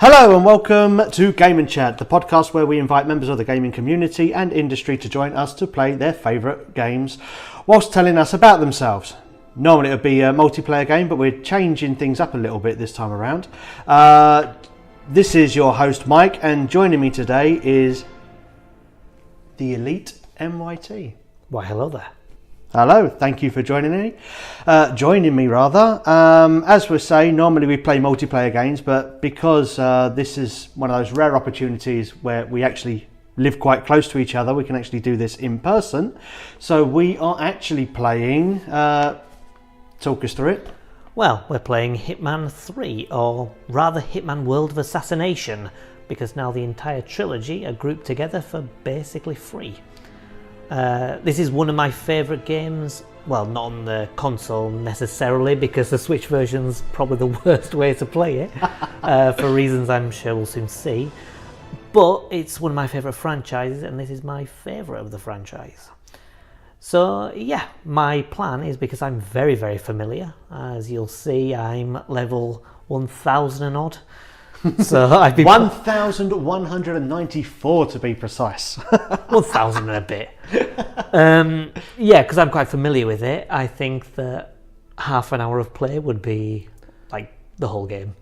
Hello and welcome to Game and Chat, the podcast where we invite members of the gaming community and industry to join us to play their favourite games whilst telling us about themselves. Normally it would be a multiplayer game, but we're changing things up a little bit this time around. This is your host Mike, and joining me today is the Elite MYT. Why, hello there. Hello, thank you for joining me. As we say, normally we play multiplayer games, but because this is one of those rare opportunities where we actually live quite close to each other, we can actually do this in person. So we are actually playing. Talk us through it. Well, we're playing Hitman 3, or rather Hitman World of Assassination, because now the entire trilogy are grouped together for basically free. This is one of my favourite games, well, not on the console necessarily, because the Switch version's probably the worst way to play it, for reasons I'm sure we'll soon see. But it's one of my favourite franchises, and this is my favourite of the franchise. So yeah, my plan is, because I'm very, very familiar, as you'll see, I'm level 1000 and odd. So I've been 1194 to be precise. 1000 and a bit. Yeah, because I'm quite familiar with it. I think that half an hour of play would be like the whole game,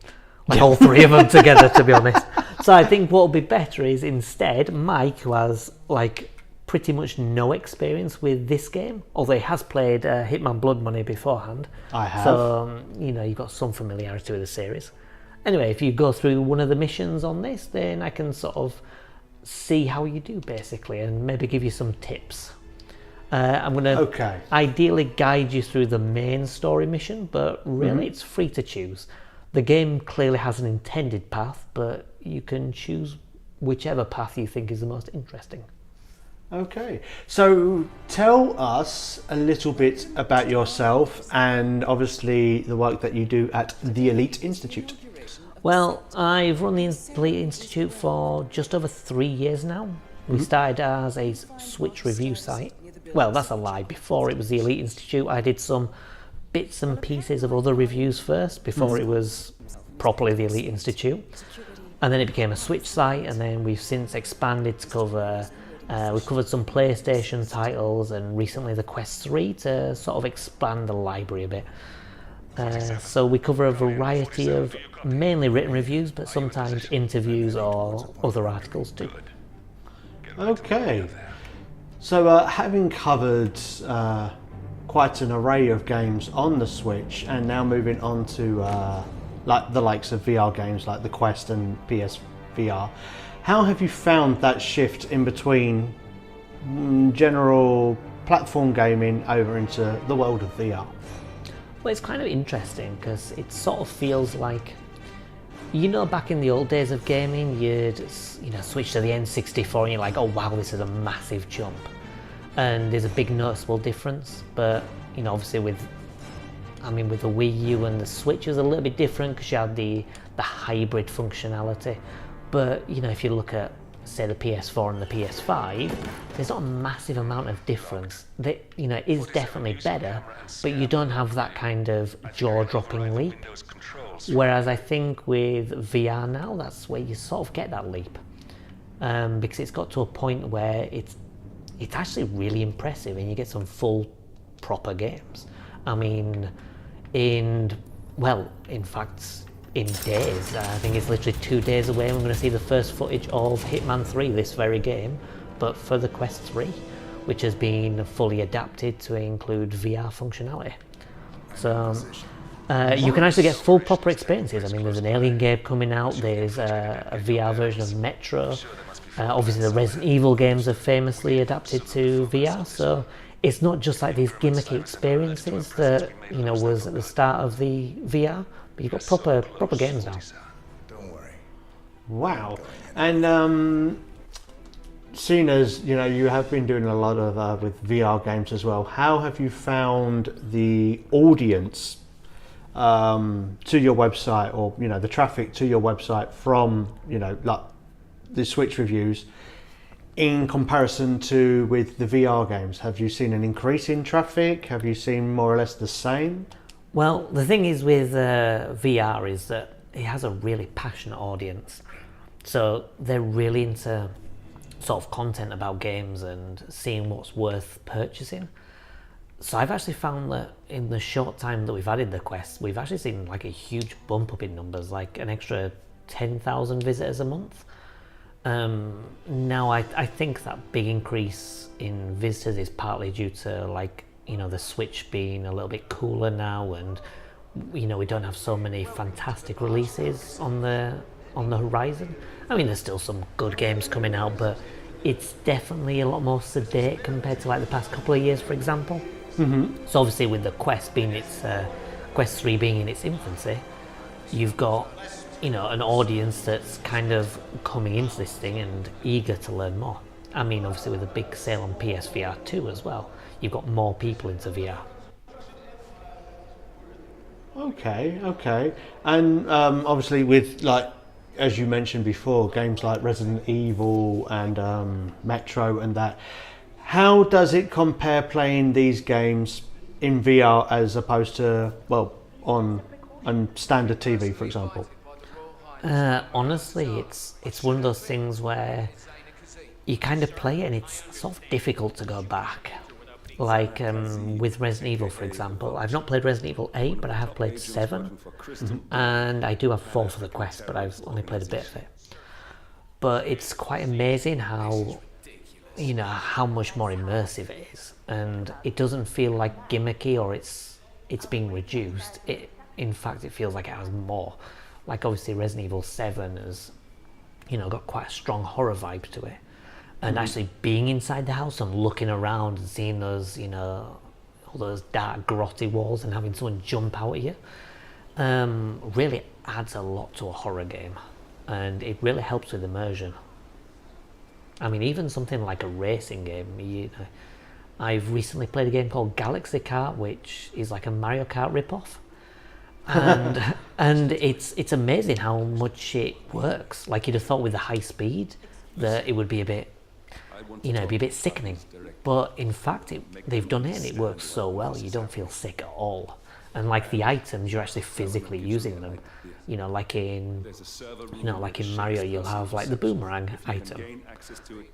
like all three of them together, to be honest. So I think what would be better is instead Mike, who has like pretty much no experience with this game, although he has played Hitman Blood Money beforehand. I have. So you've got some familiarity with the series. Anyway, if you go through one of the missions on this, then I can sort of see how you do, basically, and maybe give you some tips. I'm going to ideally guide you through the main story mission, but really it's free to choose. The game clearly has an intended path, but you can choose whichever path you think is the most interesting. Okay, so tell us a little bit about yourself and obviously the work that you do at the Elite Institute. Well, I've run the Elite Institute for just over 3 years now. We started as a Switch review site. Well, that's a lie. Before it was the Elite Institute, I did some bits and pieces of other reviews first, before it was properly the Elite Institute. And then it became a Switch site, and then we've since expanded to cover... we've covered some PlayStation titles, and recently the Quest 3 to sort of expand the library a bit. So we cover a variety of mainly written reviews, but sometimes interviews or other articles too. Okay, so having covered quite an array of games on the Switch, and now moving on to like the likes of VR games like the Quest and PS VR, how have you found that shift in between general platform gaming over into the world of VR? Well, it's kind of interesting because it sort of feels like, back in the old days of gaming, you'd switch to the N64 and you're like, oh wow, this is a massive jump, and there's a big noticeable difference. But obviously with the Wii U and the Switch, it was a little bit different because you had the hybrid functionality. But if you look at, say, the PS4 and the PS5, there's not a massive amount of difference. It is definitely better, but you don't have that kind of jaw-dropping leap. Whereas I think with VR now, that's where you sort of get that leap, because it's got to a point where it's actually really impressive, and you get some full, proper games. In days, I think it's literally 2 days away, and we're going to see the first footage of Hitman 3, this very game, but for the Quest 3, which has been fully adapted to include VR functionality. So you can actually get full proper experiences. There's an Alien game coming out, there's a VR version of Metro, obviously the Resident Evil games are famously adapted to VR, so it's not just like these gimmicky experiences that was at the start of the VR, but you've got proper games now. Wow. And seeing as you have been doing a lot of with VR games as well, how have you found the audience to your website, or the traffic to your website from like the Switch reviews in comparison to with the VR games? Have you seen an increase in traffic? Have you seen more or less the same? Well, the thing is with VR is that it has a really passionate audience. So they're really into sort of content about games and seeing what's worth purchasing. So I've actually found that in the short time that we've added the Quest, we've actually seen like a huge bump up in numbers, like an extra 10,000 visitors a month. Now I think that big increase in visitors is partly due to, like, you know, the Switch being a little bit cooler now, and you know, we don't have so many fantastic releases on the horizon. I mean, there's still some good games coming out, but it's definitely a lot more sedate compared to like the past couple of years, for example. Mm-hmm. So obviously with the Quest being Quest 3 being in its infancy, you've got, you know, an audience that's kind of coming into this thing and eager to learn more. I mean, obviously with a big sale on PSVR 2 as well, you've got more people into VR. Okay. And obviously with, like, as you mentioned before, games like Resident Evil and Metro and that, how does it compare playing these games in VR as opposed to, well, on standard TV, for example? Honestly, it's one of those things where you kind of play it and it's sort of difficult to go back. Like with Resident Evil, for example, I've not played Resident Evil 8, but I have played 7, and I do have 4 for the Quest, but I've only played a bit of it. But it's quite amazing how, you know, how much more immersive it is, and it doesn't feel like gimmicky or it's being reduced. In fact, it feels like it has more. Like obviously Resident Evil 7 has, you know, got quite a strong horror vibe to it. And actually being inside the house and looking around and seeing those, you know, all those dark grotty walls and having someone jump out at you, really adds a lot to a horror game. And it really helps with immersion. I mean, even something like a racing game, you know, I've recently played a game called Galaxy Kart, which is like a Mario Kart ripoff. And it's amazing how much it works. Like, you'd have thought with the high speed that it would be a bit, you know, it'd be a bit sickening, but in fact they've done it and it works so well. You don't feel sick at all. And like the items, you're actually physically using them, you know, like in Mario, you'll have like the boomerang item.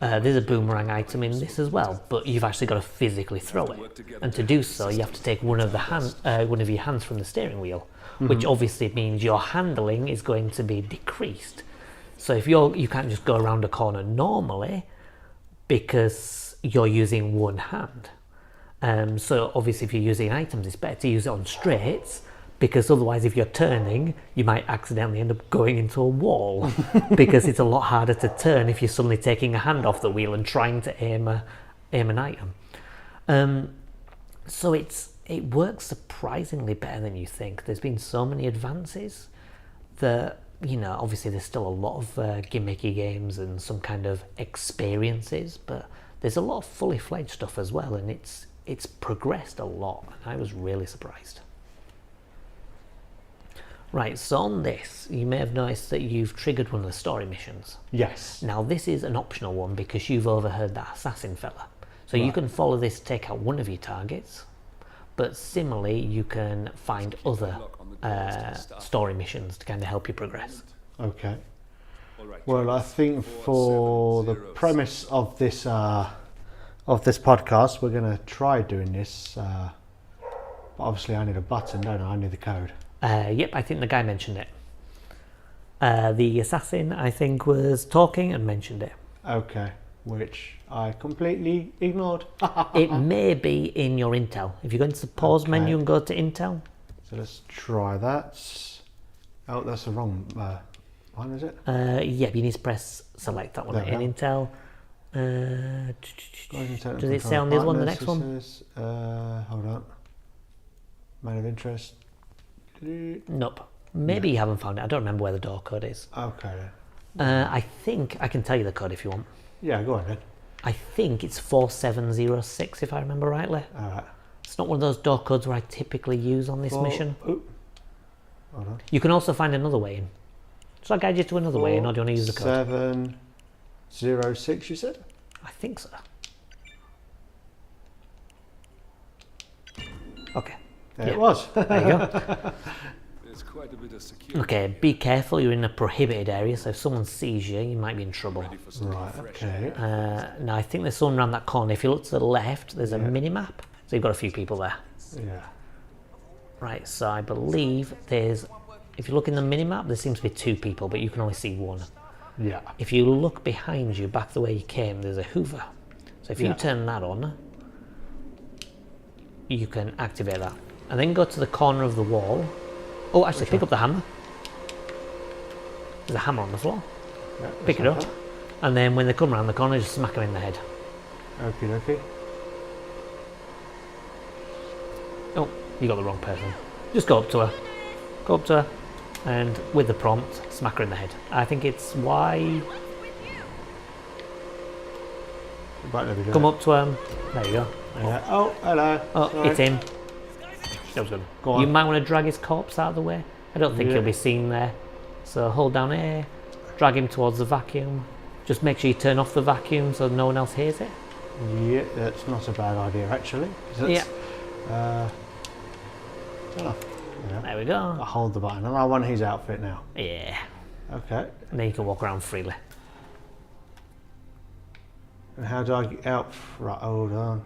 There's a boomerang item in this as well, but you've actually got to physically throw it, and to do so you have to take one of your hands from the steering wheel, which obviously means your handling is going to be decreased. So if you can't just go around a corner normally because you're using one hand. So obviously if you're using items, it's better to use it on straights, because otherwise if you're turning, you might accidentally end up going into a wall because it's a lot harder to turn if you're suddenly taking a hand off the wheel and trying to aim an item. So it works surprisingly better than you think. There's been so many advances that, you know, obviously there's still a lot of gimmicky games and some kind of experiences, but there's a lot of fully fledged stuff as well, and it's progressed a lot, and I was really surprised. Right, so on this, you may have noticed that you've triggered one of the story missions. Yes. Now this is an optional one because you've overheard that assassin fella. So you can follow this to take out one of your targets, but similarly you can find other story missions to kind of help you progress. Okay. Well, I think for the premise of this podcast, we're going to try doing this. But obviously, I need a button, don't I? I need the code. Yep, I think the guy mentioned it. The assassin, I think, was talking and mentioned it. Okay, which I completely ignored. It may be in your Intel. If you go into the pause menu and go to Intel. So let's try that. Oh, that's the wrong one, is it? Yep, you need to press select that one in Intel. Does it say on this one, the next one? Hold on. Man of interest. Nope. Maybe you haven't found it. I don't remember where the door code is. Okay. I think I can tell you the code if you want. Yeah, go on then. I think it's 4706 if I remember rightly. Alright. It's not one of those door codes where I typically use on this mission. Hold on. You can also find another way in. Shall I guide you to another way in, or do you want to use the code? 706 you said? I think so. Okay. There it was. There you go. There's quite a bit of security. Okay, be careful, you're in a prohibited area, so if someone sees you, you might be in trouble. Ready for something Right, fresh. okay. Now, I think there's someone around that corner. If you look to the left, there's a mini-map, so you've got a few people there. Yeah. Right, so I believe there's... If you look in the mini-map, there seems to be 2 people, but you can only see 1. Yeah. If you look behind you, back the way you came, there's a hoover. So if you turn that on, you can activate that. And then go to the corner of the wall. Oh, actually, pick up the hammer. There's a hammer on the floor. Yeah, Pick it up. And then when they come around the corner, just smack them in the head. Okie dokie. Oh, you got the wrong person. Just go up to her. Go up to her. And with the prompt, smack her in the head. I think it's Y. Right, there we go. Come up to him. There you go. Yeah. Oh, hello. Oh, Sorry. it's him. That was good. Go on. You might want to drag his corpse out of the way. I don't think Yeah. he'll be seen there. So hold down A, drag him towards the vacuum. Just make sure you turn off the vacuum so no one else hears it. Yeah, that's not a bad idea actually. 'Cause Yeah. Yeah. There we go. I'll hold the button and I want his outfit now. Yeah. Okay. And then you can walk around freely. And how do I get out? Right, hold on.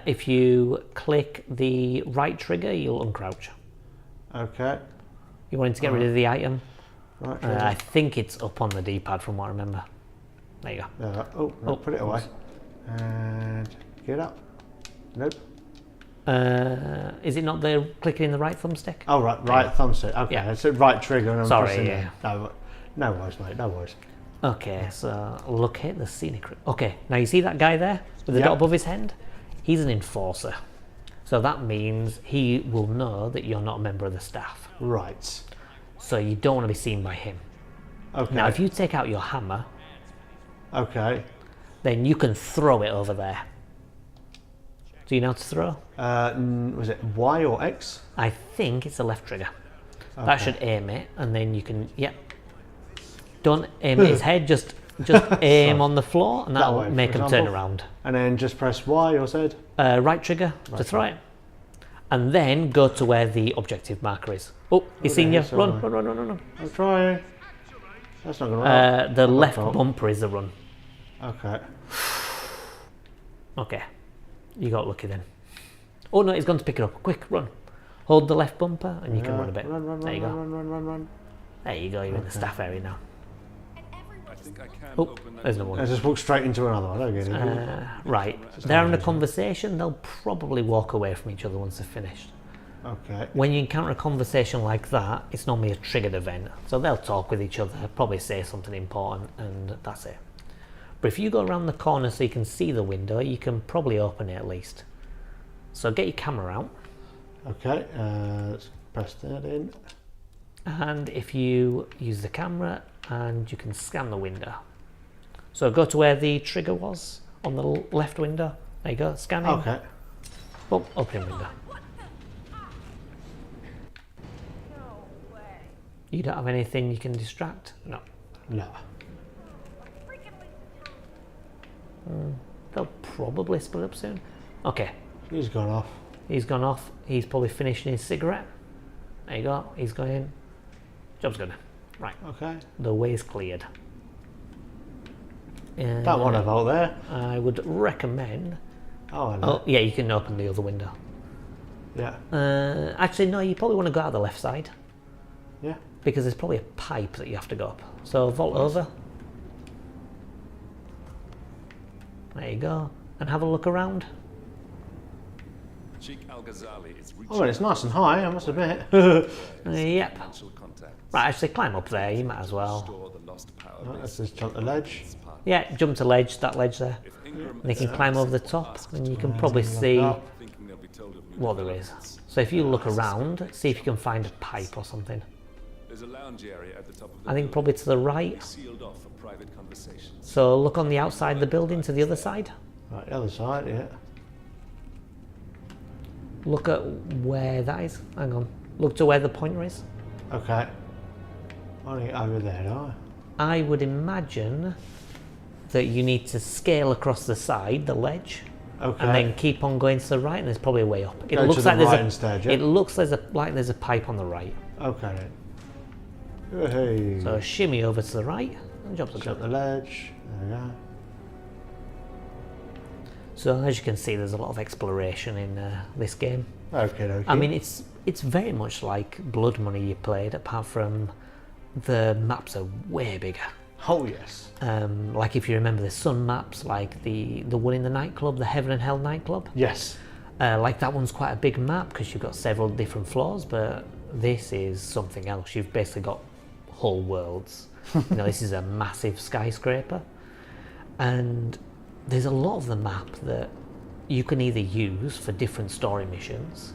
If you click the right trigger, you'll uncrouch. Okay. You wanting to get rid of the item? Right. I think it's up on the D-pad from what I remember. There you go. Oh, no, put it away. And get up. Nope. Is it not the clicking in the right thumbstick? Oh, right thumbstick. Okay, Yeah. it's a right trigger and I'm Sorry, pressing yeah. it. No worries, mate, no worries. Okay, so locate the scenic route. Okay, now you see that guy there with the Yep. dot above his head? He's an enforcer. So that means he will know that you're not a member of the staff. Right. So you don't want to be seen by him. Okay. Now, if you take out your hammer, Okay. then you can throw it over there. Do you know how to throw? Was it Y or X? I think it's the left trigger. That should aim it, and then you can, yep. Don't aim at his head, just aim on the floor, and that'll way, make for him turn example. around. And then just press Y or Z? Right trigger to throw it. And then go to where the objective marker is. Oh, he's seen you. sorry. Run. I'm trying. That's not going to work. The left fault. bumper is the run. Okay. Okay. You got lucky then. Oh no, he's gone to pick it up. Quick, run. Hold the left bumper and you can run a bit. Run, There you go. run. There you go, you're in the staff area now. I think I can Oh, open that there's no door. I one. just walk straight into another one. I don't get it. Right, they're having a conversation, they'll probably walk away from each other once they're finished. Okay. When you encounter a conversation like that, it's normally a triggered event. So they'll talk with each other, probably say something important, and that's it. But if you go around the corner so you can see the window, you can probably open it at least. So get your camera out, Okay. Let's press that in. and if you use the camera, and you can scan the window. So go to where the trigger was on the left window. There you go, scanning. Okay. Oh, opening window. You don't have anything you can distract? No. No. They'll probably split up soon. Okay, He's gone off. he's gone off. He's probably finishing his cigarette. There you go, he's going in. Job's good. Right, Okay. the way's cleared. That one I vote there. I would recommend... Oh, hello. Oh, yeah, you can open the other window. Yeah. Actually, no, you probably want to go out the left side, Yeah. because there's probably a pipe that you have to go up. So vault over. There you go. And have a look around. Sheikh Al-Ghazali is reaching Oh, well, it's nice and high, I must admit. Yep. financial contacts. Right, actually climb up there, you might as well. Restore the lost power Right, base. let's just jump the ledge. Yeah, jump to ledge, that ledge there. If Ingram And you can and climb over the Saxon top, asked and you to can learn probably see up. thinking they'll be told of new what there is. developments. So if you look around, see if you can find a pipe or something. There's a lounge area at the top of the I think building, probably to the right. sealed off for private conversations. So look on the outside of the building to the other side. Right, the other side, yeah. Look at where that is. Hang on. Look to where the pointer is. Okay. I'll get over there, don't I would imagine that you need to scale across the side, the ledge, I? Okay. and then keep on going to the right, and there's probably a way up. It Go to looks the like there's right a. instead, yeah? It looks like there's a pipe on the right. Okay then. Hey. So shimmy over to the right and jump the Jump jump. the ledge. There we go. So as you can see, there's a lot of exploration in this game. Okay. I mean, it's very much like Blood Money you played, apart from the maps are way bigger. Oh yes. Like if you remember the Sun maps, like the one in the nightclub, the Heaven and Hell nightclub. Yes. Like that one's quite a big map because you've got several different floors, but this is something else. You've basically got whole worlds. You know, this is a massive skyscraper, and there's a lot of the map that you can either use for different story missions,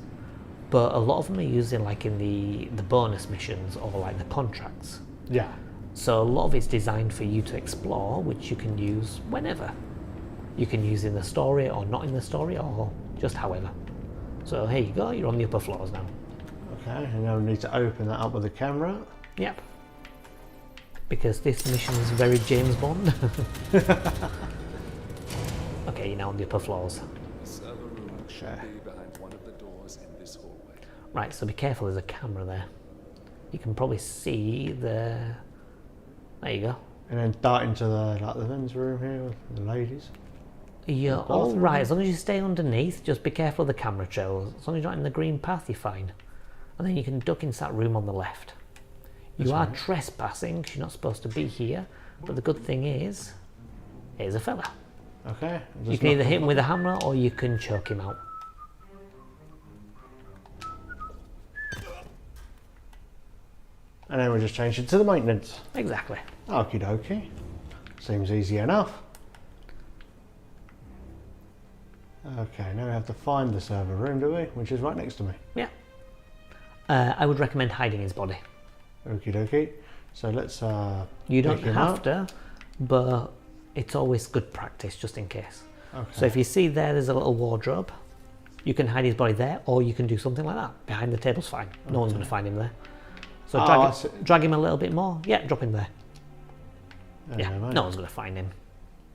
but a lot of them are used in like in the bonus missions or like the contracts. Yeah. So a lot of it's designed for you to explore, which you can use whenever. You can use in the story or not in the story or just however. So here you go, you're on the upper floors now. Okay, and now we need to open that up with the camera. Yep. Because this mission is very James Bond. Okay, you're now on the upper floors. The server room should be behind one of the doors in this hallway. Right, so be careful, there's a camera there. You can probably see the... There you go. And then dart into the men's room here with the ladies. You're bathroom. all right, as long as you stay underneath, just be careful of the camera trail. As long as you're not in the green path, you're fine. And then you can duck into that room on the left. You are trespassing, 'cause you're not supposed to be here, but the good thing is, here's a fella. Okay. You can either hit him with a hammer or you can choke him out. And then we'll just change it to the maintenance. Exactly. Okie dokie. Seems easy enough. Okay, now we have to find the server room, do we? Which is right next to me. Yeah. I would recommend hiding his body. Okie dokie. So let's You don't pick him have up. to, but it's always good practice just in case. Okay. So if you see there's a little wardrobe, you can hide his body there, or you can do something like that. Behind the table's fine. No one's going to find him there. So drag him a little bit more. Yeah, drop him there. Yeah, no one's going to find him,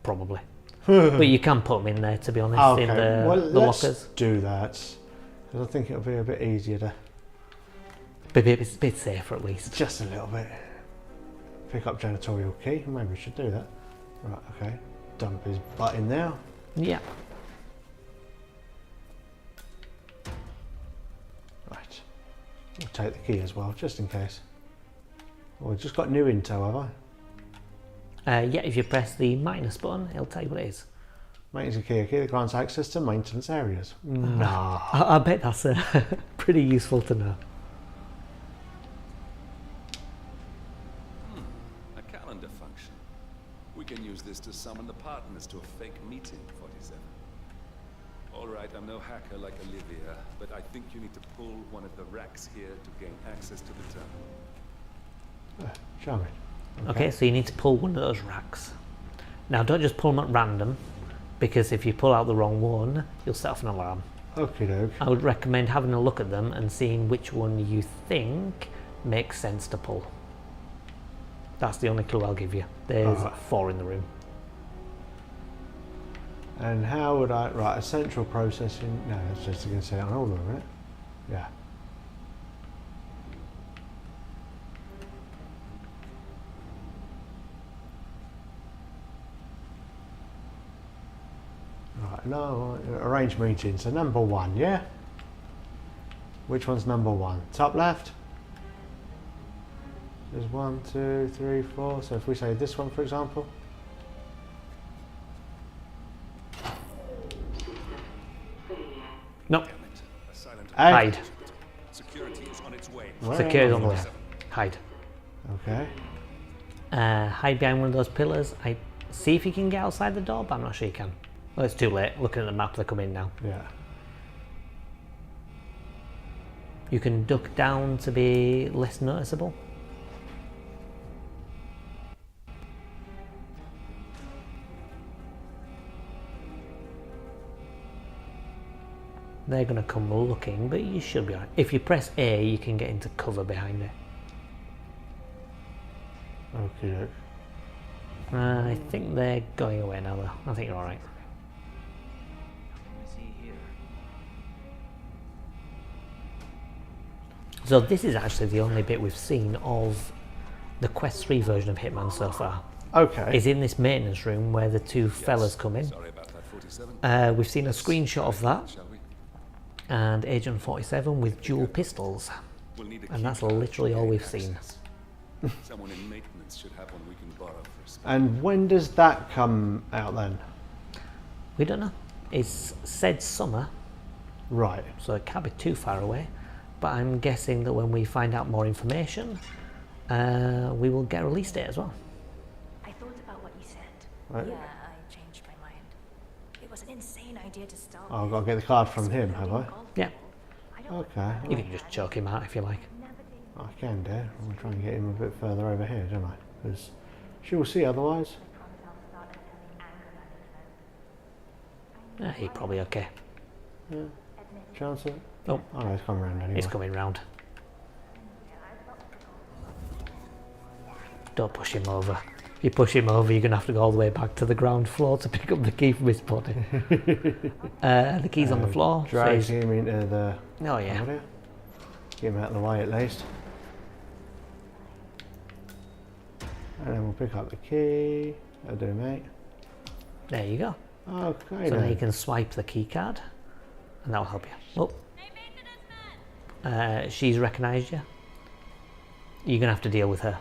probably. But you can put him in there, to be honest, Okay, in the let's lockers. do that. Because I think it'll be a bit easier to... It's a bit safer at least. Just a little bit. Pick up janitorial key. Maybe we should do that. Right, okay. Dump his butt in there. Yeah. Right. I'll take the key as well, just in case. Well, we've just got new intel, have I? Yeah, if you press the minus button, it'll tell you what it is. Maintenance key that grants access to maintenance areas. No. I bet that's pretty useful to know. A calendar function. We can use this to summon the partners to a fake meeting, 47. Alright, I'm no hacker like Olivia, but I think you need to pull one of the racks here to gain access to the terminal. Charming. Okay, so you need to pull one of those racks. Now don't just pull them at random, because if you pull out the wrong one, you'll set off an alarm. Okie doke. I would recommend having a look at them and seeing which one you think makes sense to pull. That's the only clue I'll give you. There's 4 in the room. And how would I... Right, a central processing... No, that's just going to say it on all of them, isn't it? Yeah. Right, no, arrange meetings. So number 1, yeah? Which one's number 1? Top left? There's 1, 2, 3, 4. So if we say this one, for example. Nope. Damn it. A silent Hide. security is on its way. Where Secure am on I? the way. Hide. Okay. Hide behind one of those pillars. See if you can get outside the door, but I'm not sure you can. Well, it's too late. Looking at the map, they're coming now. Yeah. You can duck down to be less noticeable. They're going to come looking, but you should be alright. If you press A, you can get into cover behind it. Okay. I think they're going away now, though. I think you're alright. So this is actually the only bit we've seen of the Quest 3 version of Hitman so far. Okay. Is in this maintenance room where the two fellas come in. Sorry about that, 47. We've seen a screenshot of that, Shall we? and Agent 47 with dual pistols. We'll need a And that's key card literally to all gain we've seen. access. Someone in maintenance should have one we can borrow for a spell. And when does that come out then? We don't know. It's said summer, Right. so it can't be too far away. But I'm guessing that when we find out more information, we will get a release date as well. I thought about what you said. Right. Yeah, I changed my mind. It was an insane idea to start. Oh, I've got to get the card from him, have I? Yeah, I don't Okay. you can just choke him out if you like. never did. I can do. I'm going to try and get him a bit further over here, don't I? Because she will see otherwise. Promise I'll start attending anger management. He's probably okay. Yeah. Chance of it? Oh, Oh no, it's coming around anyway. he's coming round. Don't push him over. If you push him over, you're going to have to go all the way back to the ground floor to pick up the key from his body. The key's on the floor. So Drags he's- him into the... oh yeah. area. Get him out of the way at least. And then we'll pick up the key. That'll do, mate. There you go. Okay So now you then. can swipe the key card, and that will help you. Oh. She's recognised you. You're going to have to deal with her.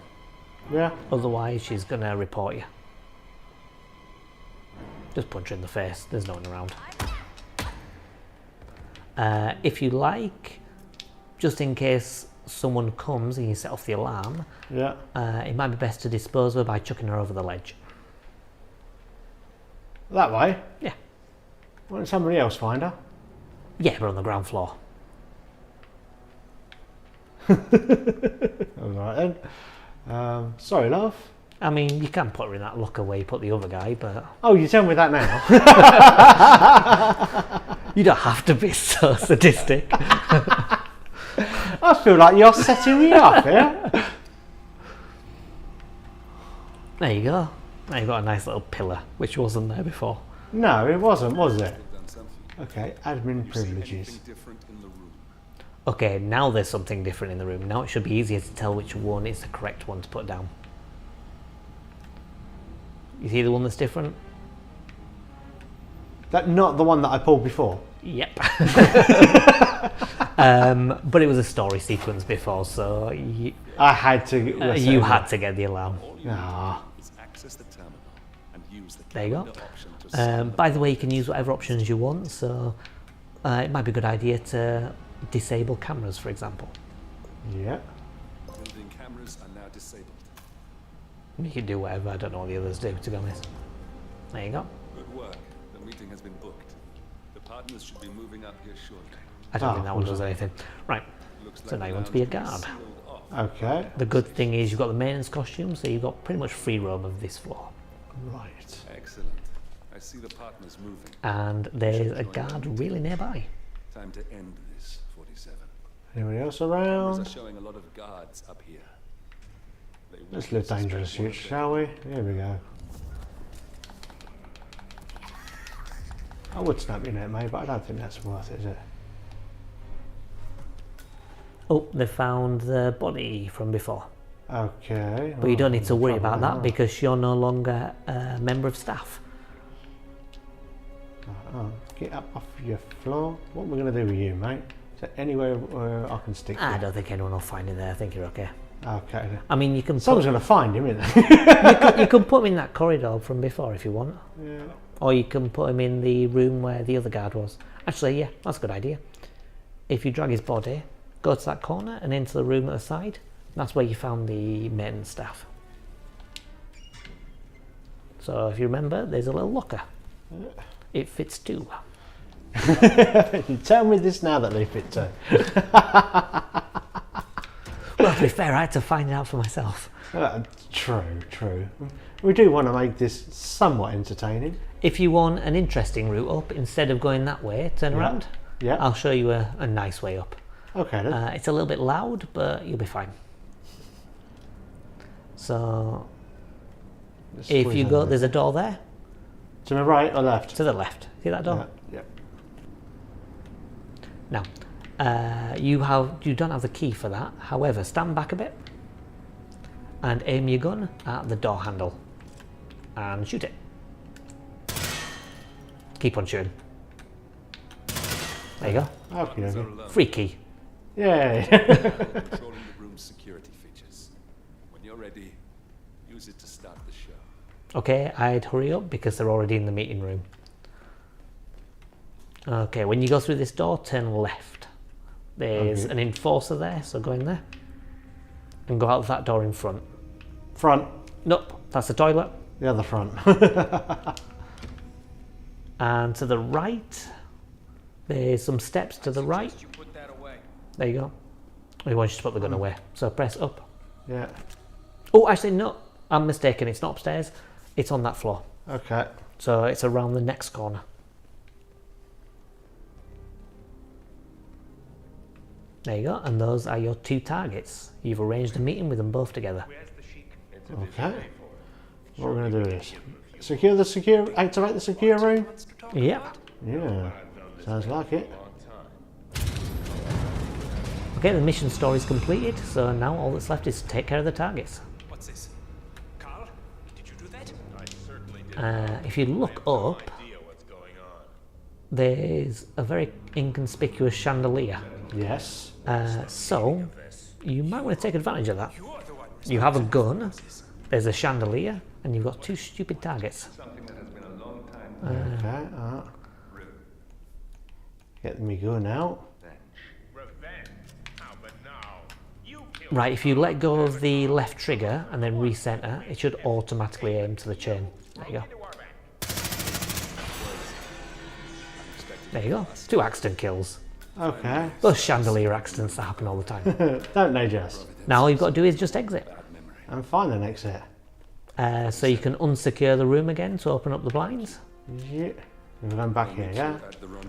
Yeah. Otherwise, she's going to report you. Just punch her in the face. There's no one around. If you like, just in case someone comes and you set off the alarm, Yeah. it might be best to dispose of her by chucking her over the ledge. That way? Yeah. Why don't somebody else find her? Yeah, we're on the ground floor. Alright then. Sorry, love. I mean, you can put her in that locker where you put the other guy, but Oh, you tell me that now. you don't have to be so sadistic. I feel like you're setting me up here. There you go. Now you've got a nice little pillar, which wasn't there before. No, it wasn't, was it? We've done something. Okay, admin You see privileges. anything different in the room? Okay, now there's something different in the room. Now it should be easier to tell which one is the correct one to put down. You see the one that's different? That not the one that I pulled before. Yep. But it was a story sequence before, so I had to. you had to get the alarm. All you Ah. need is access the terminal and use the There you go. calendar option to summon the By the way, you can use whatever options you want, so it might be a good idea to disable cameras, for example. Yeah. building cameras are now disabled. You can do whatever, I don't know what the others do, to be honest. There you go. Good work. The meeting has been booked. The partners should be moving up here shortly. I don't Ah, think that one does awesome. anything. Right, Looks so like now the you want to be a lounge will guard. sealed off. Okay. The good thing is you've got the maintenance costume, so you've got pretty much free roam of this floor. Right. Excellent. I see the partners moving. And there's a guard really nearby. Time to end this, 47. Anybody else Cameras around? are showing a lot of guards up here. They Let's wouldn't live dangerous, suspect one shit, of shall we? Here we go. I would snap your neck, mate, but I don't think that's worth it, is it? Oh, they found the body from before. Okay. But you don't need to worry trouble about now. that because you're no longer a member of staff. Oh, get up off your floor. What am I going to do with you, mate? Is there anywhere where I can stick I you? don't think anyone will find you there. I think you're okay. Okay. then. I mean, you can Someone's put, going to find him, isn't they? you can put him in that corridor from before if you want. Yeah. Or you can put him in the room where the other guard was. Actually, yeah, that's a good idea. If you drag his body, go to that corner and into the room at the side, that's where you found the maintenance staff. So if you remember, there's a little locker. It fits two. You tell me this now that they fit too. Well, to be fair, I had to find it out for myself. True. We do want to make this somewhat entertaining. If you want an interesting route up, instead of going that way, turn Yeah. around. Yeah. I'll show you a nice way up. Okay then. It's a little bit loud, but you'll be fine. So Let's if squeeze you in go, there. there's a door there To my right or left? to the left. See that door? Yeah. Now, You don't have the key for that. However, stand back a bit and aim your gun at the door handle and shoot it. Keep on shooting. There you go. Okay. Free key. Yay. Controlling the room's security features. When you're ready, use it to start the show. Okay, I'd hurry up because they're already in the meeting room. Okay, when you go through this door, turn left. There's an enforcer there, so go in there. And go out that door in front. Front. Nope, that's the toilet. The other front. And to the right, there's some steps to the right. You put that away. There you go. We want you to put the gun away. So press up. Yeah. Oh, actually, no. I'm mistaken. It's not upstairs. It's on that floor. Okay. So it's around the next corner. There you go. And those are your 2 targets. You've arranged a meeting with them both together. Okay. What we're going to do is activate the secure room. Yep. Yeah. Sounds like it. Okay, the mission story is completed. So now all that's left is to take care of the targets. What's this? Carl? Did you do that? I certainly did. If you look up, there's a very inconspicuous chandelier. Yes. So you might want to take advantage of that. You have a gun, there's a chandelier, and you've got 2 stupid targets. Something that has been a long time. Okay. Get me gun out. Right, if you let go of the left trigger and then recenter, it should automatically aim to the chain. There you go. There you go. 2 accident kills. Okay. Those chandelier accidents that happen all the time. Don't they just? Now all you've got to do is just exit. And find an exit. So you can unsecure the room again to open up the blinds. Yeah. We're going back here, yeah?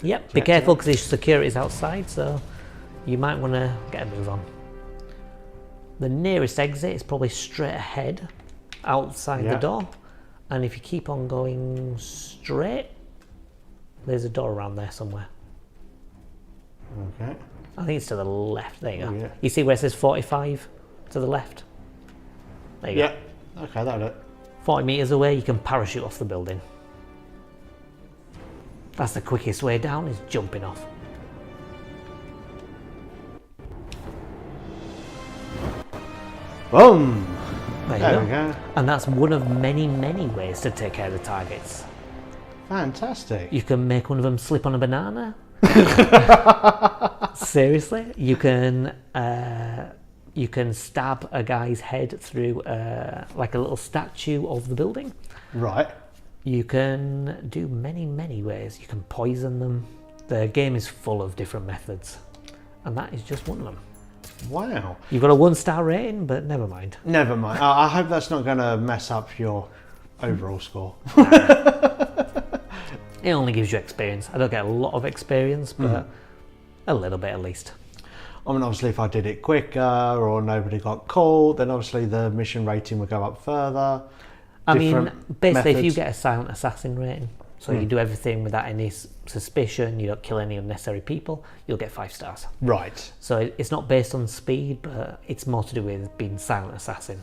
Yep, be careful because his security is outside, so you might want to get a move on. The nearest exit is probably straight ahead, outside the door. And if you keep on going straight, there's a door around there somewhere. Okay. I think it's to the left. There you go. Yeah. You see where it says 45 to the left? There you go. Yeah. Okay, that'll do it. 40 metres away, you can parachute off the building. That's the quickest way down, is jumping off. Boom! There we you go. go. And that's one of many, many ways to take care of the targets. Fantastic. You can make one of them slip on a banana. Seriously, you can stab a guy's head through like a little statue of the building. Right. You can do many, many ways. You can poison them. The game is full of different methods, and that is just one of them. Wow. You've got a 1-star rating, but never mind. Never mind. I hope that's not going to mess up your overall score. It only gives you experience. I don't get a lot of experience, but a little bit at least. I mean, obviously, if I did it quicker or nobody got caught, then obviously the mission rating would go up further. I mean, basically, if you methods. get a silent assassin rating, so you do everything without any suspicion, you don't kill any unnecessary people, you'll get 5 stars. Right. So it's not based on speed, but it's more to do with being silent assassin.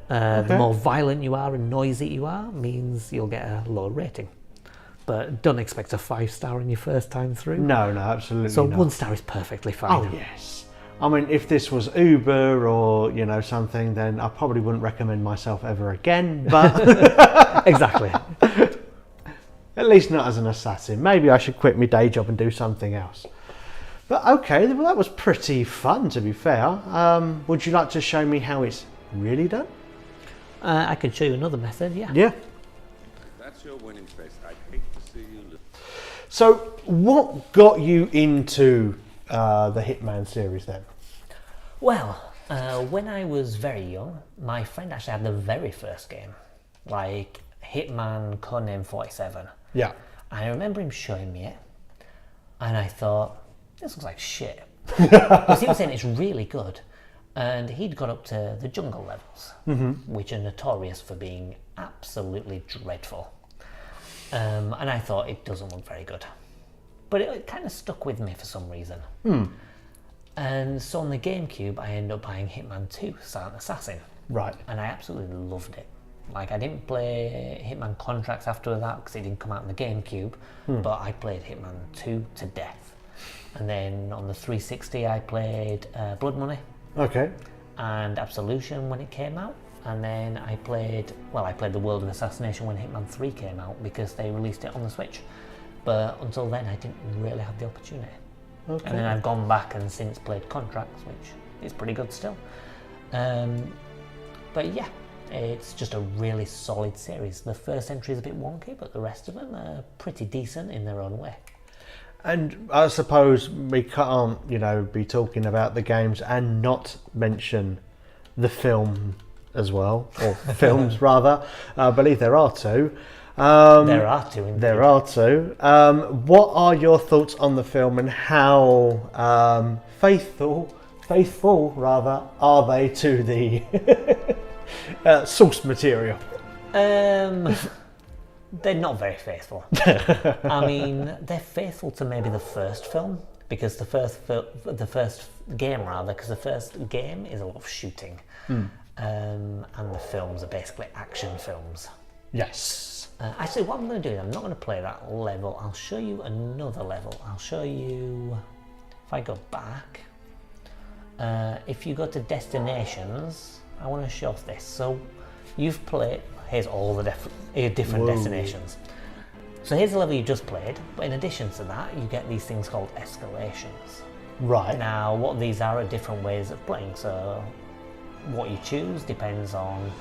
The more violent you are and noisy you are means you'll get a lower rating. But don't expect a 5-star on your first time through. No, absolutely So not. 1 star is perfectly fine. Oh, yes. I mean, if this was Uber or, you know, something, then I probably wouldn't recommend myself ever again, but... Exactly. At least not as an assassin. Maybe I should quit my day job and do something else. But okay, well, that was pretty fun, to be fair. Would you like to show me how it's really done? I can show you another method, yeah. Yeah. That's your winning face. I hate to see you lose. So, what got you into the Hitman series then? Well, when I was very young, my friend actually had the very first game, like Hitman Codename 47. Yeah. And I remember him showing me it, and I thought, this looks like shit. Because he was saying it's really good, and he'd got up to the jungle levels, which are notorious for being absolutely dreadful. And I thought, it doesn't look very good. but it kind of stuck with me for some reason. And so on the GameCube, I ended up buying Hitman 2, Silent Assassin. Right. And I absolutely loved it. Like, I didn't play Hitman Contracts after that because it didn't come out on the GameCube, but I played Hitman 2 to death. And then on the 360, I played Blood Money. Okay. And Absolution when it came out. And then I played the World of Assassination when Hitman 3 came out because they released it on the Switch. But until then, I didn't really have the opportunity. Okay. And then I've gone back and since played Contracts, which is pretty good still. But yeah, it's just a really solid series. The first entry is a bit wonky, but the rest of them are pretty decent in their own way. And I suppose we can't, you know, be talking about the games and not mention the film as well, or films rather. I believe there are two. There are two, indeed. There are two. What are your thoughts on the film and how faithful rather are they to the source material? They're not very faithful. I mean, they're faithful to maybe the first film because the first game is a lot of shooting, and the films are basically action films. Yes. Actually, what I'm going to do is I'm not going to play that level. I'll show you another level. I'll show you, if I go back, if you go to destinations, I want to show off this. So you've played, here's all the different destinations. So here's the level you just played, but in addition to that, you get these things called escalations. Right. Now, what these are different ways of playing. So what you choose depends on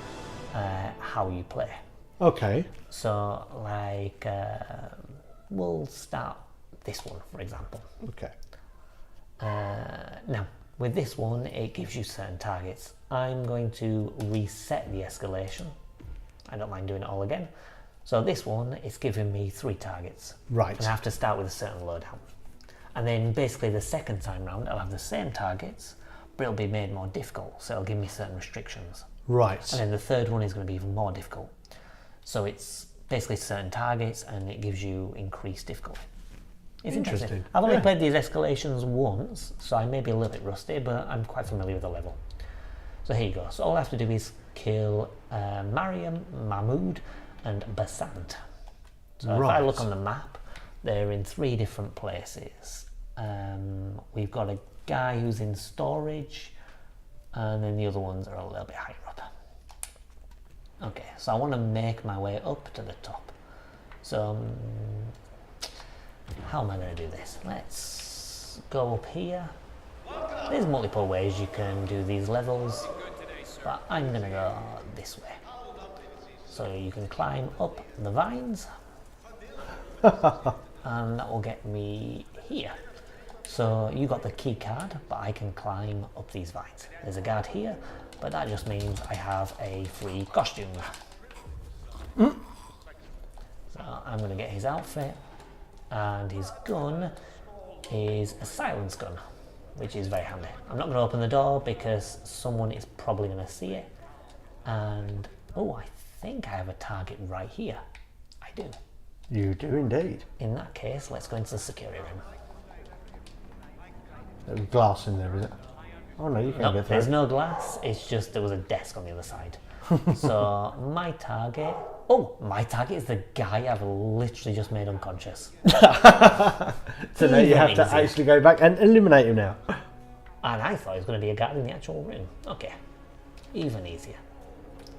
how you play. Okay. So, like, we'll start this one, for example. Okay. Now, with this one, it gives you certain targets. I'm going to reset the escalation. I don't mind doing it all again. So this one is giving me 3 targets. Right. And I have to start with a certain loadout. And then basically the second time round, I'll have the same targets, but it'll be made more difficult. So it'll give me certain restrictions. Right. And then the third one is going to be even more difficult. So it's basically certain targets and it gives you increased difficulty. It's interesting. I've only played these escalations once, so I may be a little bit rusty, but I'm quite familiar with the level. So here you go. So all I have to do is kill Mariam, Mahmoud and Basant. So if I look on the map, they're in 3 different places. We've got a guy who's in storage, and then the other ones are a little bit higher up. Okay, so I want to make my way up to the top. So how am I going to do this? Let's go up here. There's multiple ways you can do these levels, but I'm going to go this way. So you can climb up the vines, and that will get me here. So you got the key card, but I can climb up these vines. There's a guard here, but that just means I have a free costume. So I'm going to get his outfit, and his gun is a silence gun, which is very handy. I'm not going to open the door because someone is probably going to see it. And oh, I think I have a target right here. I do. You do indeed. In that case, let's go into the security room. There's glass in there, is it? Oh no, you can't get through. There's no glass, it's just there was a desk on the other side. So my target is the guy I've literally just made unconscious. So now you have to actually go back and eliminate him now. And I thought it was going to be a guard in the actual room. Okay, even easier.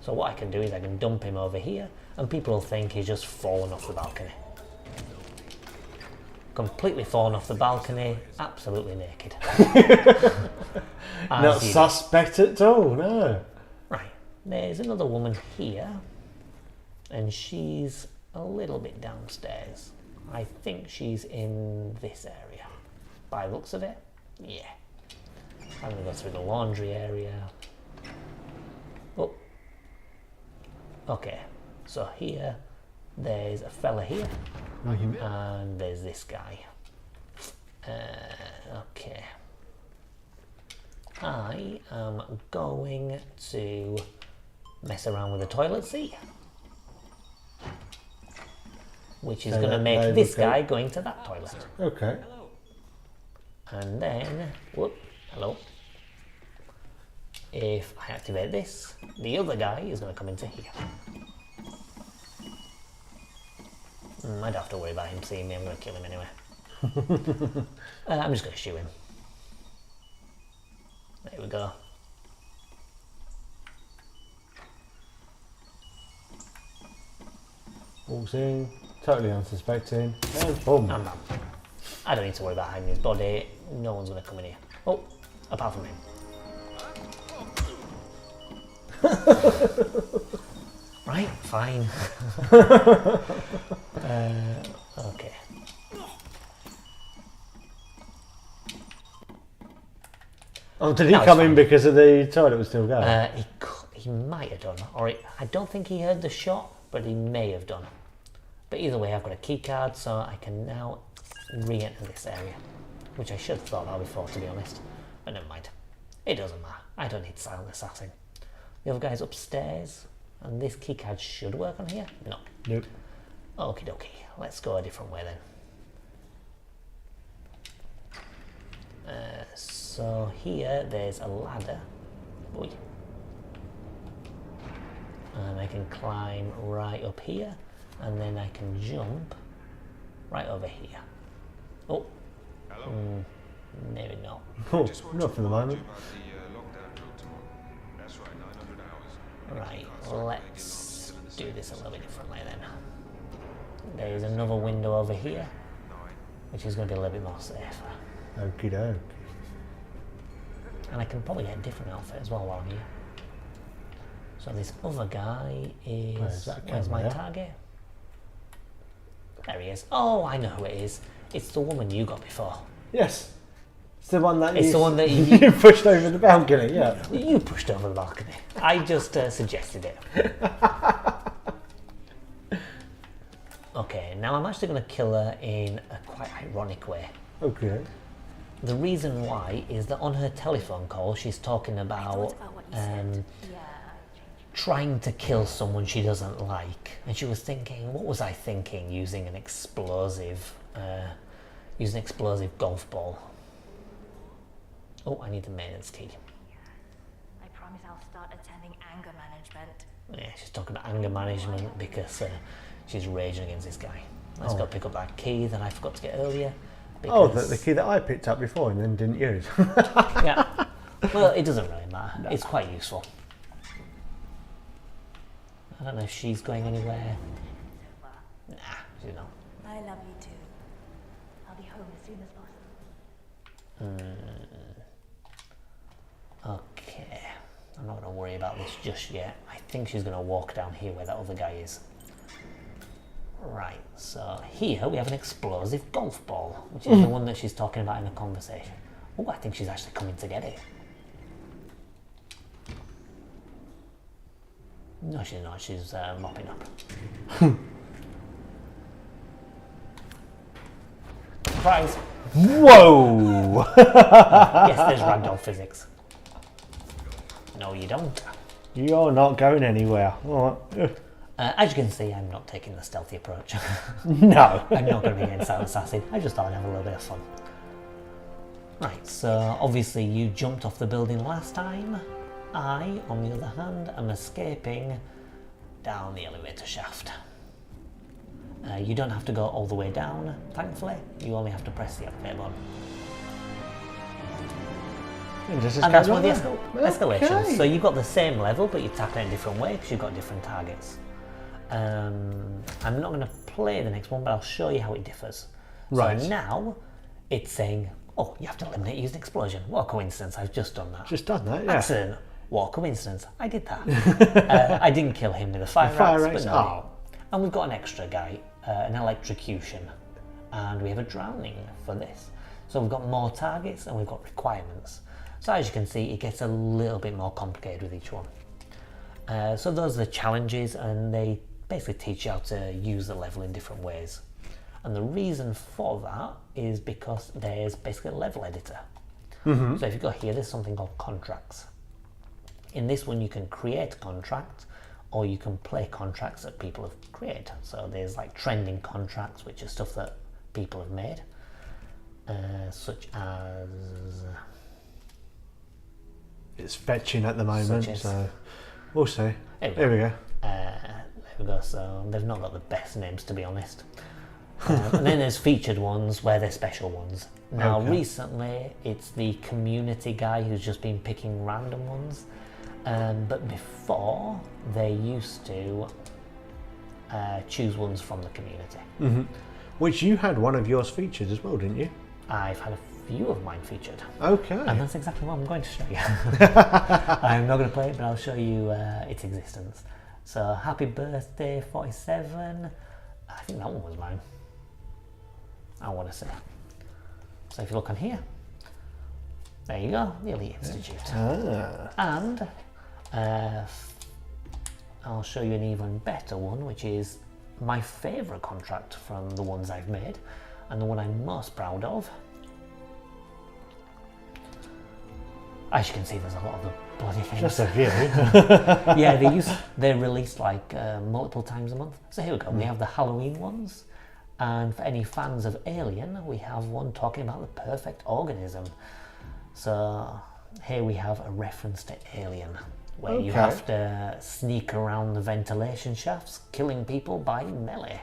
So what I can do is I can dump him over here and people will think he's just fallen off the balcony. Completely fallen off the balcony, absolutely naked. Not suspect at all, no. Right, there's another woman here, and she's a little bit downstairs. I think she's in this area. By the looks of it, yeah. I'm gonna go through the laundry area. Oh. Okay, so here, there's a fella here. And there's this guy. Okay. I am going to mess around with the toilet seat. which is So going to that make they this would go- guy go into that toilet. Okay. And then, whoop, hello. If I activate this, the other guy is going to come into here. I don't have to worry about him seeing me, I'm going to kill him anyway. I'm just going to shoot him. There we go. Walks in, totally unsuspecting, and boom. I'm done. I don't need to worry about hiding his body. No one's going to come in here. Oh, apart from him. Right, fine. Okay. Oh, did he No, it's come in fine. because of the toilet was still going? He might have done, or I don't think he heard the shot, but he may have done. But either way, I've got a key card, so I can now re-enter this area, which I should have thought about before, to be honest. But never mind. It doesn't matter. I don't need Silent Assassin. The other guy's upstairs, and this key card should work on here. No. Nope. Okie dokie. Let's go a different way then. So here, there's a ladder. Boy. And I can climb right up here, and then I can jump right over here. Oh, maybe not. Oh, not for the moment. Right, let's do this a little bit differently then. There's another window over here, which is going to be a little bit more safer. Okie doke. And I can probably get a different outfit as well while I'm here. So this other guy is... Where's my target? There he is. Oh, I know who it is. It's the woman you got before. Yes. It's the one that It's you, the one that you pushed over the balcony, yeah. You pushed over the balcony. I just suggested it. Okay, now I'm actually going to kill her in a quite ironic way. Okay. The reason why is that on her telephone call, she's talking about what you said. trying to kill someone she doesn't like, and she was thinking, what was I thinking using an explosive golf ball? Oh, I need the maintenance key. I promise I'll start attending anger management. Yeah, she's talking about anger management because she's raging against this guy. Let's go pick up that key that I forgot to get earlier. Oh, because- the key that I picked up before and then didn't use. Yeah. Well, it doesn't really matter. It's quite useful. I don't know if she's going anywhere. Nah, she's not. I love you too. I'll be home as soon as possible. Okay. I'm not going to worry about this just yet. I think she's going to walk down here where that other guy is. Right, so here we have an explosive golf ball, which is the one that she's talking about in the conversation. Oh, I think she's actually coming to get it. No, she's not. She's mopping up. Surprise! Whoa! Yes, there's ragdoll physics. No, you don't. You're not going anywhere. All right. As you can see, I'm not taking the stealthy approach. No. I'm not going to be against Silent Assassin. I just thought I'd have a little bit of fun. Right, so obviously you jumped off the building last time. I, on the other hand, am escaping down the elevator shaft. You don't have to go all the way down, thankfully. You only have to press the elevator button. And And that's one of the escalations. Okay. So you've got the same level, but you tackle it in a different way because you've got different targets. I'm not going to play the next one, but I'll show you how it differs. Right. So now it's saying, oh, you have to eliminate using explosion. What a coincidence, I've just done that. Just done that, yeah. Accident. What a coincidence, I did that. I didn't kill him with a fire fire axe, axe, but no. oh. And we've got an extra guy, an electrocution, and we have a drowning for this. So we've got more targets and we've got requirements. So as you can see, it gets a little bit more complicated with each one. So those are the challenges, and they basically teach you how to use the level in different ways. And the reason for that is because there's basically a level editor. So if you go here, there's something called contracts. In this one, you can create a contract, or you can play contracts that people have created. So there's like trending contracts, which are stuff that people have made, such as... It's fetching at the moment, so we'll see. There we go. There we go. So they've not got the best names, to be honest. And then there's featured ones where they're special ones. Now recently it's the community guy who's just been picking random ones, but before they used to choose ones from the community. Which you had one of yours featured as well, didn't you? I've had a few of mine featured. Okay. And that's exactly what I'm going to show you. I'm not going to play it, but I'll show you its existence. So, happy birthday 47. I think that one was mine. I want to say. So if you look on here, there you go, the Elite Institute. And I'll show you an even better one, which is my favourite contract from the ones I've made, and the one I'm most proud of. As you can see, there's a lot of the bloody things. Just a few. Yeah, they're released like multiple times a month. So here we go, we have the Halloween ones. And for any fans of Alien, we have one talking about the perfect organism. So here we have a reference to Alien, where you have to sneak around the ventilation shafts, killing people by melee.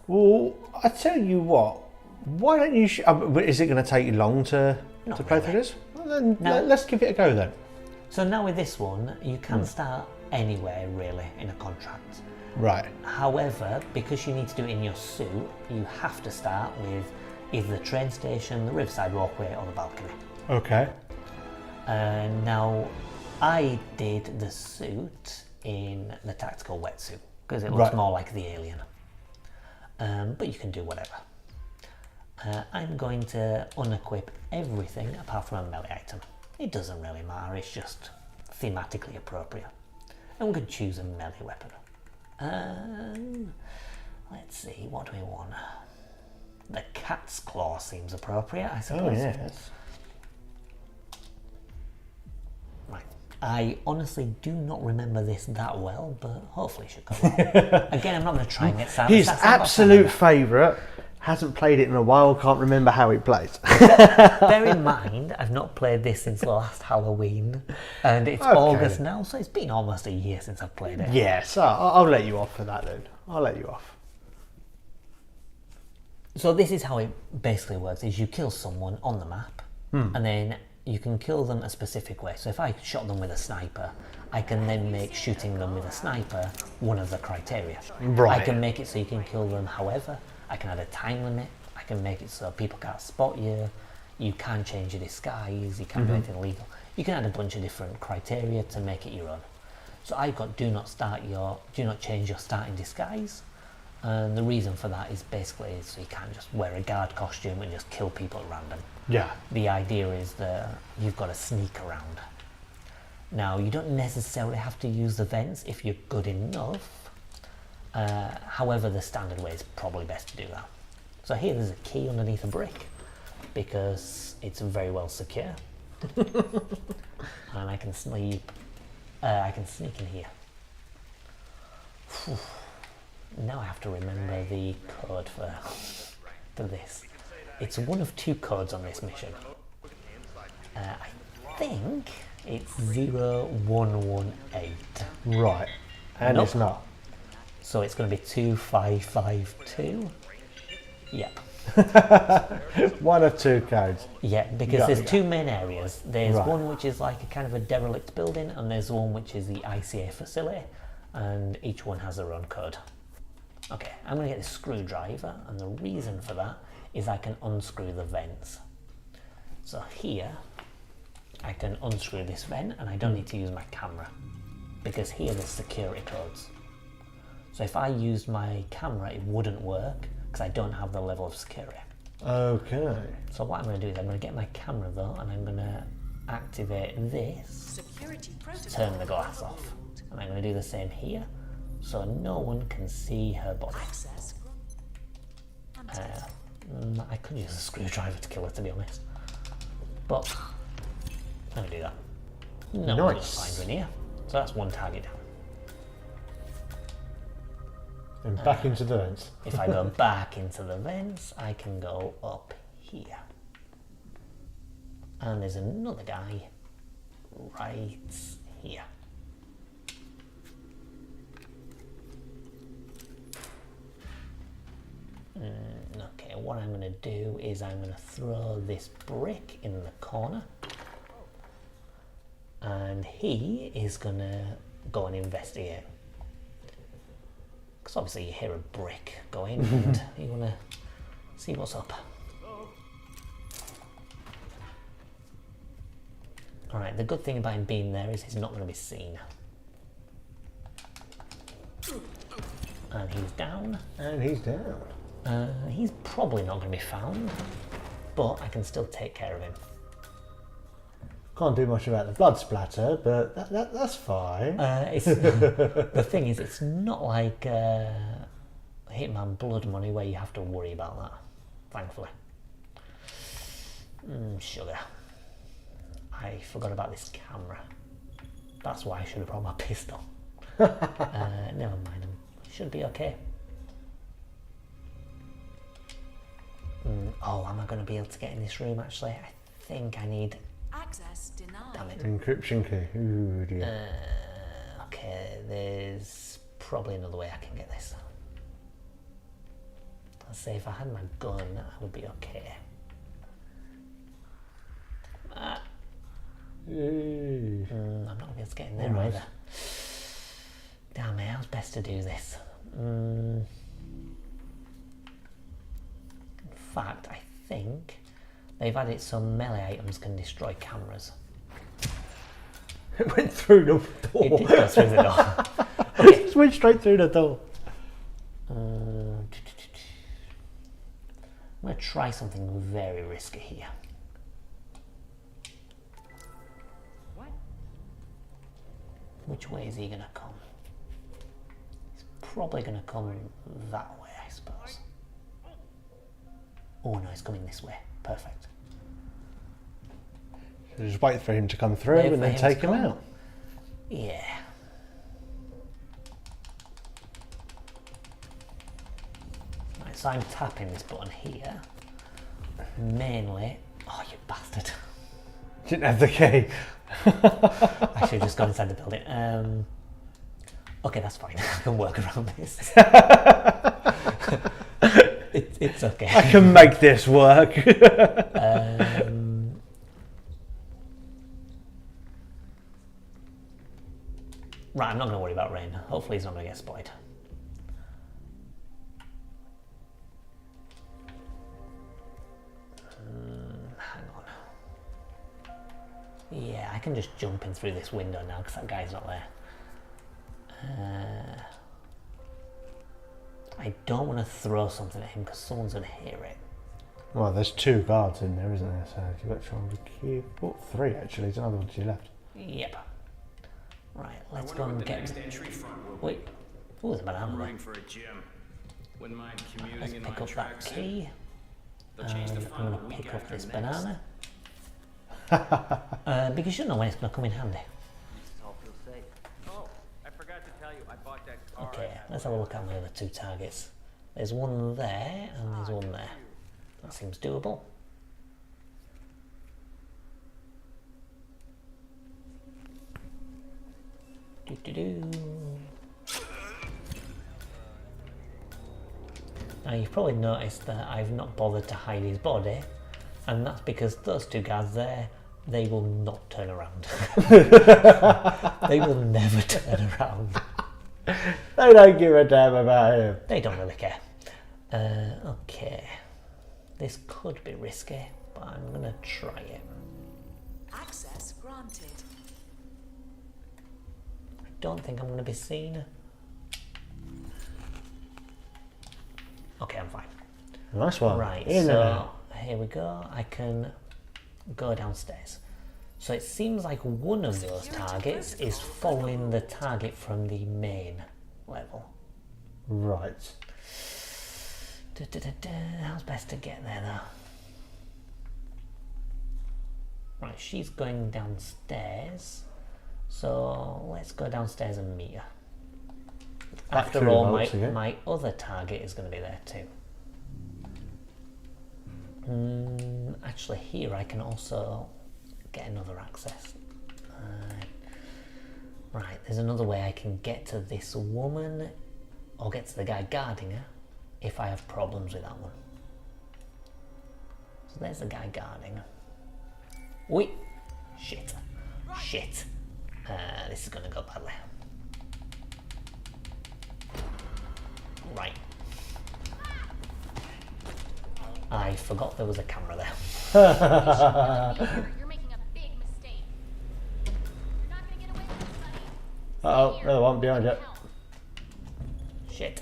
Well, I tell you what, why don't you... is it going to take you long to play through this? Well, then let's give it a go then. So now with this one, you can start anywhere really in a contract. Right. However, because you need to do it in your suit, you have to start with either the train station, the riverside walkway, or the balcony. Okay. Now, I did the suit in the tactical wetsuit because it looks more like the Alien. But you can do whatever. I'm going to unequip everything apart from a melee item. It doesn't really matter, it's just thematically appropriate. And we could choose a melee weapon. Let's see, what do we want? The cat's claw seems appropriate, I suppose. Oh, yes. Right. I honestly do not remember this that well, but hopefully it should come out. Again, I'm not going to try and get sound. His absolute favourite, hasn't played it in a while, can't remember how it plays. Bear in mind, I've not played this since last Halloween, and it's August now, so it's been almost a year since I've played it. Yeah, so I'll let you off for that then. I'll let you off. So this is how it basically works, is you kill someone on the map, and then you can kill them a specific way. So if I shot them with a sniper, I can then make shooting them with a sniper one of the criteria. Right. I can make it so you can kill them however. I can add a time limit. I can make it so people can't spot you. You can't change your disguise. You can't do anything illegal. You can add a bunch of different criteria to make it your own. So I've got do not change your starting disguise. And the reason for that is basically so you can't just wear a guard costume and just kill people at random. Yeah. The idea is that you've got to sneak around. Now, you don't necessarily have to use the vents if you're good enough. However, the standard way is probably best to do that. So here there's a key underneath a brick because it's very well secure. And I can sneak in here. Whew. Now I have to remember the code for this. It's one of two codes on this mission. I think it's 0118. Right. And it's not. So it's going to be 2552. Yep. One of two codes. Yeah, because there's two main areas. There's one which is like a kind of a derelict building, and there's one which is the ICA facility, and each one has their own code. Okay, I'm going to get this screwdriver, and the reason for that is I can unscrew the vents. So here, I can unscrew this vent, and I don't need to use my camera, because here there's security codes. So if I used my camera, it wouldn't work, because I don't have the level of security. Okay. So what I'm going to do is I'm going to get my camera though, and I'm going to activate this, turn the glass off. And I'm going to do the same here, so no one can see her body. I could use a screwdriver to kill her, to be honest. But I'm going to do that. No one's going to find her in here. So that's one target down. And back into the vents. If I go back into the vents, I can go up here. And there's another guy right here. Okay, what I'm going to do is I'm going to throw this brick in the corner. And he is going to go and investigate. Because obviously you hear a brick going and you want to see what's up. Alright, the good thing about him being there is he's not going to be seen. And he's down. And he's down. He's probably not going to be found, but I can still take care of him. Can't do much about the blood splatter, but that's fine. The thing is, it's not like Hitman Blood Money where you have to worry about that, thankfully. Sugar. I forgot about this camera. That's why I should have brought my pistol. Never mind, I should be okay. Oh, am I going to be able to get in this room actually? I think I need... Access denied. Damn it. Encryption key. Ooh, dear. Okay, there's probably another way I can get this. Let's say if I had my gun, I would be okay. I'm not going to be able to get in there either. Damn it, how's best to do this? In fact, I think they've had it so melee items can destroy cameras. It went through the door. It did go through the door. Okay. It went straight through the door. I'm going to try something very risky here. What? Which way is he going to come? He's probably going to come that way, I suppose. Oh no, he's coming this way. Perfect. So just wait for him to come through Wait and for then him take to him come. out. Yeah. Right, so I'm tapping this button here. Mainly... Oh, you bastard. Didn't have the key. I should have just gone inside the building. Okay, that's fine. I can work around this. It's okay. I can make this work. Right, I'm not going to worry about rain. Hopefully he's not going to get spotted. Hang on. Yeah, I can just jump in through this window now because that guy's not there. I don't want to throw something at him because someone's going to hear it. Well, there's 2 guards in there, isn't there? So you've got to try and keep... Oh, 3 actually. There's another one to your left. Yep. Right, let's go and get... Wait. Oh, there's a banana there. For a gym. Wouldn't mind Let's commuting in my pick up that tracksuit. key. And I'm going to pick up this banana. Because you don't know when it's going to come in handy. Oh, I forgot to tell you, I bought that car. Okay, let's have a look at my other 2 targets. There's one there and there's one there. That seems doable. Now you've probably noticed that I've not bothered to hide his body, and that's because those 2 guards there, they will not turn around. They will never turn around. They don't give a damn about him. They don't really care. Okay. This could be risky, but I'm gonna try it. Access granted. I don't think I'm gonna be seen. Okay, I'm fine. Nice one. Right, In and so out. here we go. I can go downstairs. So it seems like one of those targets is following the target from the main level. Right. How's best to get there though? Right, she's going downstairs. So let's go downstairs and meet her. After Factory all, vaults again. my other target is going to be there too. Actually, here I can also get another access. Right, there's another way I can get to this woman or get to the guy guarding her if I have problems with that one. So there's the guy guarding her. Wait! Shit. Shit. This is gonna go badly. Right. I forgot there was a camera there. You're making a big mistake. You're not gonna get away with this, buddy. Uh-oh, another one behind you. Shit.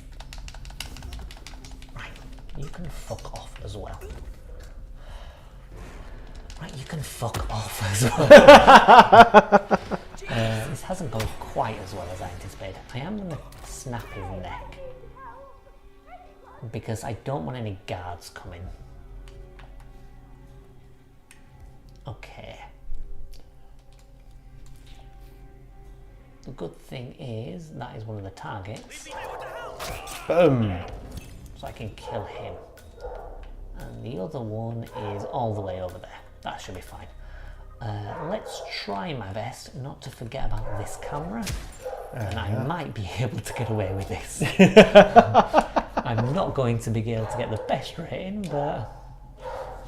Right, you can fuck off as well. Right, you can fuck off as well. This hasn't gone quite as well as I anticipated. I am going to snap his neck because I don't want any guards coming. Okay. The good thing is that is one of the targets. Boom. So I can kill him. And the other one is all the way over there. That should be fine. Let's try my best not to forget about this camera. And I might be able to get away with this. I'm not going to be able to get the best rating, but...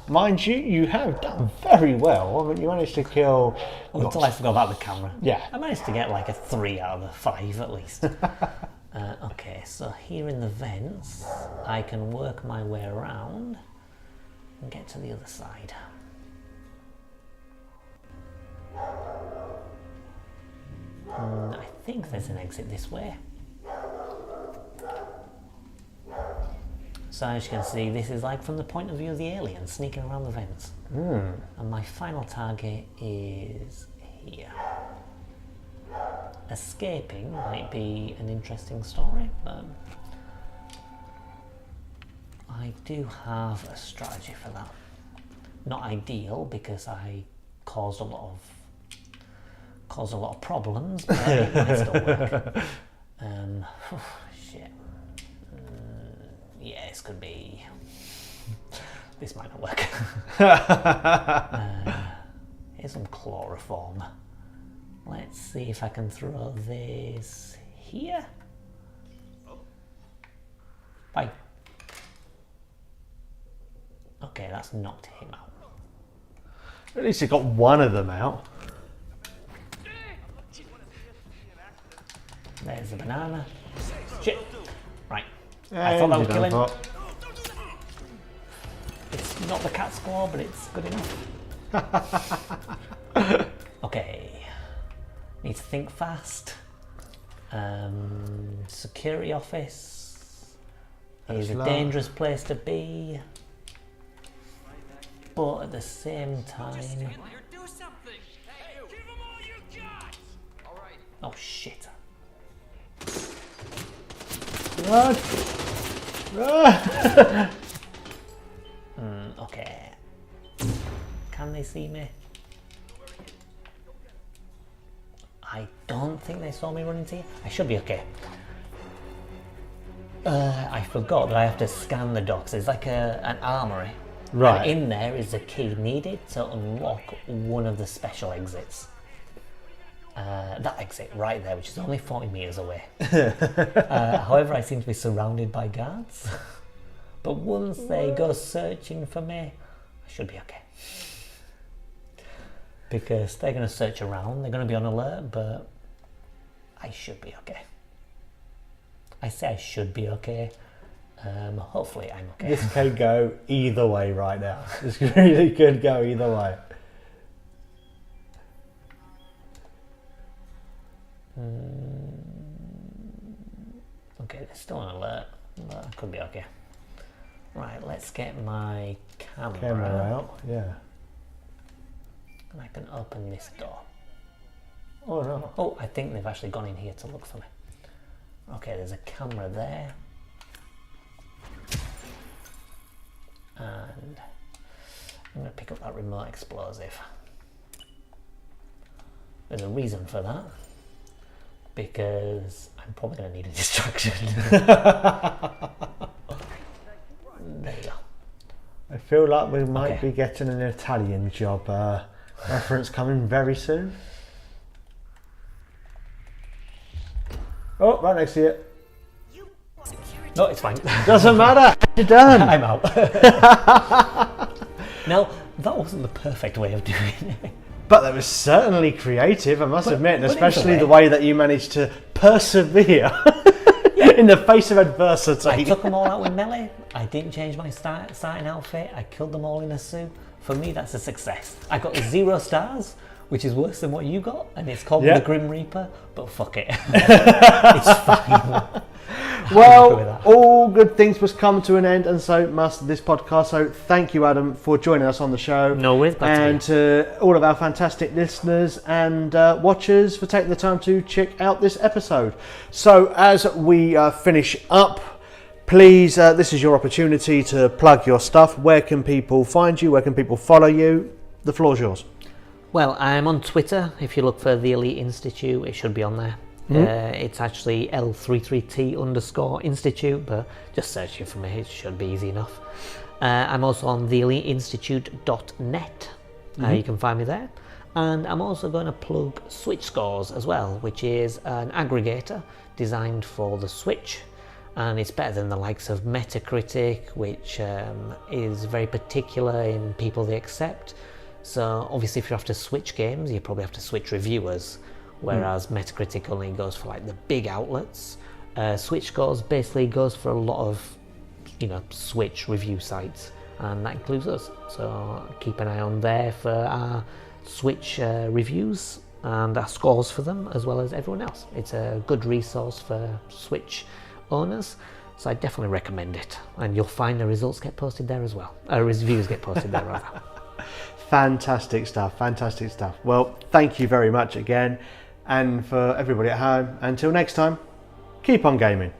Mind you, you have done very well. I mean, you managed to kill... Until I forgot about the camera. Yeah. I managed to get like a 3 out of 5 at least. Okay, so here in the vents, I can work my way around and get to the other side. I think there's an exit this way. So as you can see, this is like from the point of view of the alien sneaking around the vents. And my final target is here. Escaping might be an interesting story, but I do have a strategy for that. Not ideal because I caused a lot of problems, but it might still work. Shit. Yeah, this could be. This might not work. Here's some chloroform. Let's see if I can throw this here. Bye. Okay, that's knocked him out. At least you got one of them out. There's the banana. Shit. Right. I And thought that was you killing. done It's not the cat's claw, but it's good enough. Okay. Need to think fast. Security office is a dangerous place to be, but at the same time. Do something. Hey, give them all you got. All right. Oh shit. Run! Run! Okay. Can they see me? I don't think they saw me running to you. I should be okay. I forgot that I have to scan the docks. It's like an armory. Right. And in there is a key needed to unlock one of the special exits. That exit right there, which is only 40 meters away. However, I seem to be surrounded by guards. But once they go searching for me, I should be okay. Because they're going to search around, they're going to be on alert, but I should be okay. I say I should be okay. Hopefully I'm okay. This could go either way right now. This really could go either way. Okay, they're still on alert, but I could be okay. Right, let's get my camera out, yeah. and I can open this door. Oh no. Oh, I think they've actually gone in here to look for me. Okay, there's a camera there. And I'm going to pick up that remote explosive. There's a reason for that. because I'm probably going to need a distraction. There you go. I feel like we might Okay. be getting an Italian job reference coming very soon. Oh, right next to you. No, it's fine. Doesn't matter. You're done. I'm out. Now, that wasn't the perfect way of doing it. But that was certainly creative, I must admit, and but especially either the way- way that you managed to persevere in the face of adversity. I took them all out with melee. I didn't change my starting outfit. I killed them all in a suit. For me, that's a success. I got 0 stars, which is worse than what you got, and it's called Yeah. the Grim Reaper, but fuck it. It's fine. Happy with Well, that. all good things must come to an end, and so must this podcast. So thank you, Adam, for joining us on the show. No worries, glad to be And to all of our fantastic listeners and watchers for taking the time to check out this episode. So as we finish up, please, this is your opportunity to plug your stuff. Where can people find you? Where can people follow you? The floor's yours. Well, I'm on Twitter. If you look for the Elite Institute, it should be on there. It's actually L33T_Institute, but just searching for me, it should be easy enough. I'm also on theeliteinstitute.net. You can find me there. And I'm also going to plug Switch Scores as well, which is an aggregator designed for the Switch. And it's better than the likes of Metacritic, which is very particular in people they accept. So obviously if you have to switch games, you probably have to switch reviewers, whereas Metacritic only goes for like the big outlets. Switch Scores basically goes for a lot of, Switch review sites, and that includes us. So keep an eye on there for our Switch reviews and our scores for them, as well as everyone else. It's a good resource for Switch owners, so I definitely recommend it. And you'll find the results get posted there as well. Reviews get posted there rather. Fantastic stuff, fantastic stuff. Well, thank you very much again. And for everybody at home, until next time, keep on gaming.